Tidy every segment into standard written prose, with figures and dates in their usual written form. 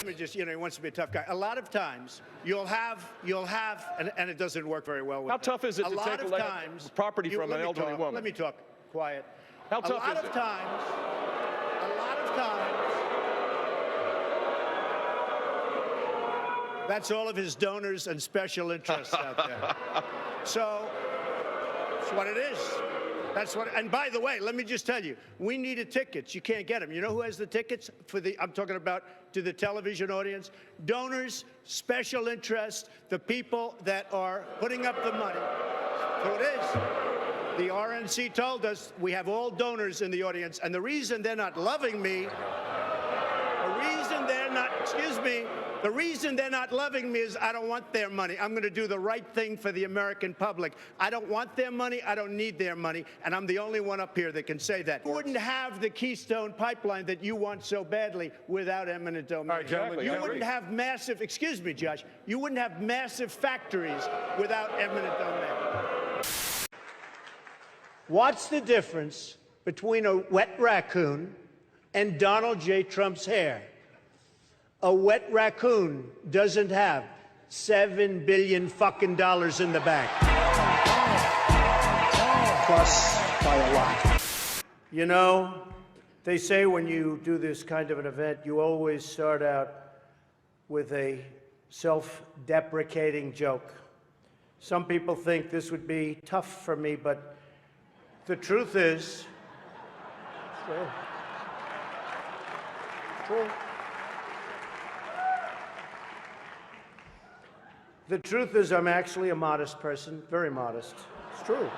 Let me just, he wants to be a tough guy. A lot of times, you'll have, and it doesn't work very well with How tough is it to take property from an elderly woman? Let me talk. Quiet. How tough is it? A lot of times, that's all of his donors and special interests out there. So, that's what it is. That's what, and by the way, let me just tell you, we needed tickets. You can't get them. You know who has the tickets for the, I'm talking about to the television audience? Donors, special interests, the people that are putting up the money. So it is. The RNC told us we have all donors in the audience, and the reason they're not loving me, the reason they're not loving me is I don't want their money. I'm going to do the right thing for the American public. I don't want their money. I don't need their money. And I'm the only one up here that can say that. You wouldn't have the Keystone Pipeline that you want so badly without eminent domain. Exactly. You wouldn't have massive, excuse me, Josh, you wouldn't have massive factories without eminent domain. What's the difference between a wet raccoon and Donald J. Trump's hair? A wet raccoon doesn't have $7 billion fucking dollars in the bank. Plus by a lot. You know, they say when you do this kind of an event, you always start out with a self-deprecating joke. Some people think this would be tough for me, but the truth is, the truth is I'm actually a modest person, very modest. It's true.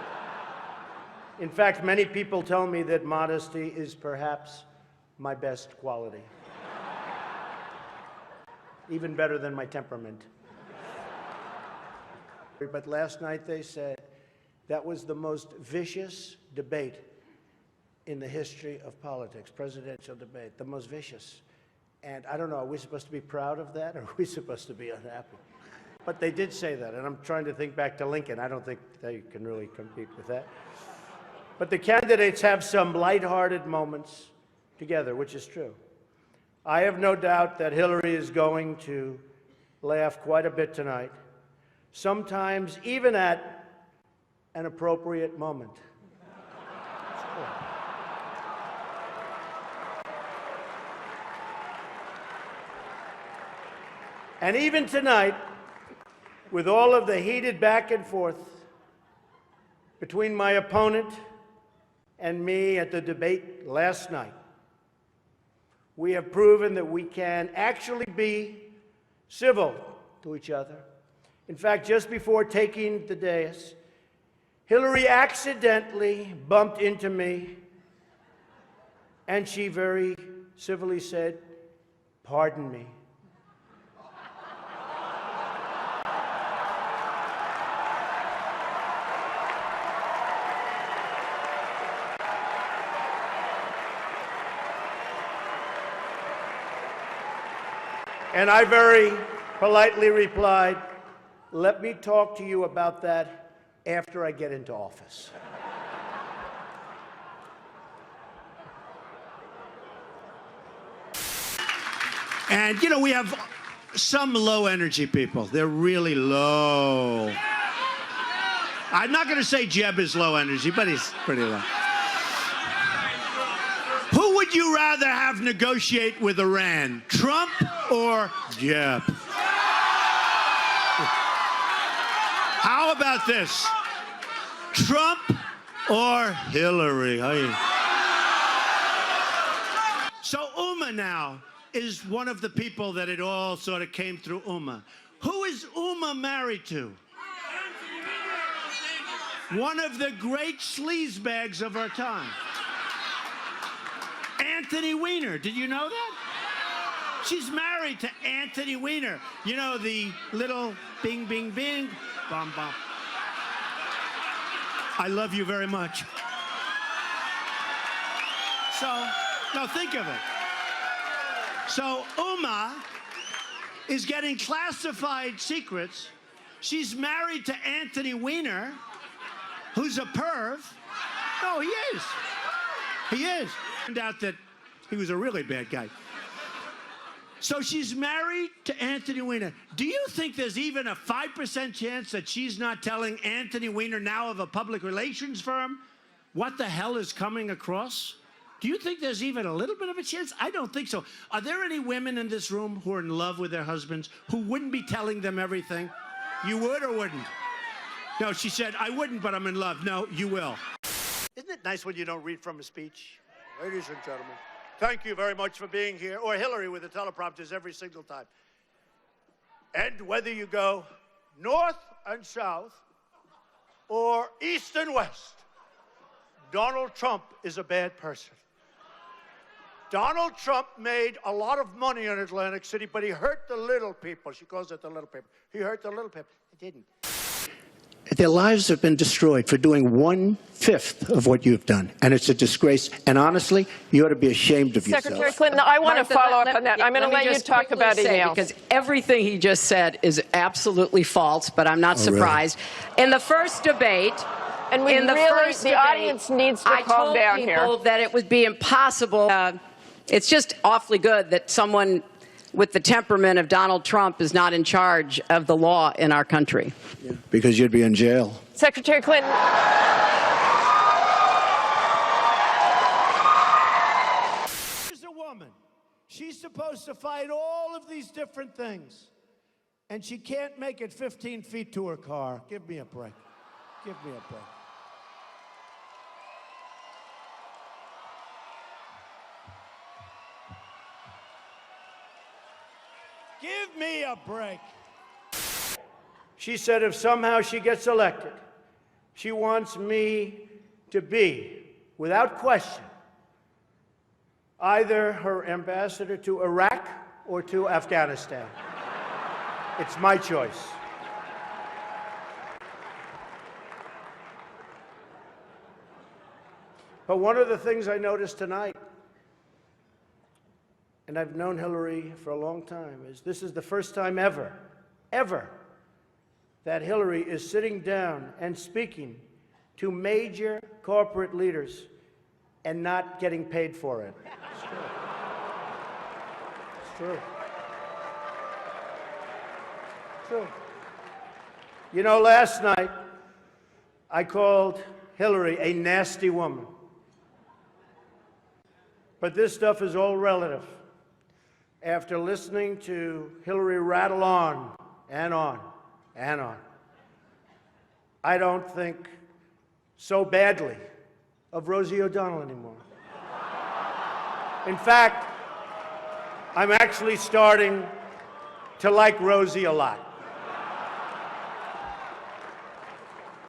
In fact, many people tell me that modesty is perhaps my best quality. Even better than my temperament. But last night they said that was the most vicious debate in the history of politics, presidential debate, the most vicious. And I don't know, are we supposed to be proud of that, or are we supposed to be unhappy? But they did say that, and I'm trying to think back to Lincoln. I don't think they can really compete with that. But the candidates have some lighthearted moments together, which is true. I have no doubt that Hillary is going to laugh quite a bit tonight, sometimes even at an appropriate moment. And even tonight, with all of the heated back and forth between my opponent and me at the debate last night, we have proven that we can actually be civil to each other. In fact, just before taking the dais, Hillary accidentally bumped into me, and she very civilly said, "Pardon me." And I very politely replied, "Let me talk to you about that after I get into office." And, you know, we have some low-energy people. They're really low. I'm not going to say Jeb is low energy, but he's pretty low. Who would you rather have negotiate with Iran, Trump or Jeb? How about this? Trump or Hillary? So Uma now is one of the people that it all sort of came through Uma. Who is Uma married to? One of the great sleazebags of our time. Anthony Weiner. Did you know that? She's married to Anthony Weiner. You know, the little bing, bing, bing, bum, bum. I love you very much. So, no, think of it. So, Uma is getting classified secrets. She's married to Anthony Weiner, who's a perv. No, he is. He is. Turned out that he was a really bad guy. So she's married to Anthony Weiner. Do you think there's even a 5% chance that she's not telling Anthony Weiner, now of a public relations firm, what the hell is coming across? Do you think there's even a little bit of a chance? I don't think so. Are there any women in this room who are in love with their husbands who wouldn't be telling them everything? You would or wouldn't? No, she said, I wouldn't, but I'm in love. No, you will. Isn't it nice when you don't read from a speech? Ladies and gentlemen, thank you very much for being here. Or Hillary with the teleprompters every single time. And whether you go north and south or east and west, Donald Trump is a bad person. Donald Trump made a lot of money in Atlantic City, but he hurt the little people. She calls it the little people. He hurt the little people. He didn't. Their lives have been destroyed for doing 1/5 of what you've done, and it's a disgrace. And honestly, you ought to be ashamed of yourself. Secretary Clinton, I want to follow up on that. I'm going to let you talk about emails. Because everything he just said is absolutely false, but I'm not surprised. In the first debate, and the audience needs to calm down here. I told people that it would be impossible. It's just awfully good that someone with the temperament of Donald Trump is not in charge of the law in our country. Yeah, because you'd be in jail. Secretary Clinton. She's a woman. She's supposed to fight all of these different things. And she can't make it 15 feet to her car. Give me a break. Give me a break. Give me a break. She said if somehow she gets elected, she wants me to be, without question, either her ambassador to Iraq or to Afghanistan. It's my choice. But one of the things I noticed tonight, and I've known Hillary for a long time, is this is the first time ever, that Hillary is sitting down and speaking to major corporate leaders and not getting paid for it. It's true. It's true. It's true. You know, last night, I called Hillary a nasty woman. But this stuff is all relative. After listening to Hillary rattle on and on and on, I don't think so badly of Rosie O'Donnell anymore. In fact, I'm actually starting to like Rosie a lot.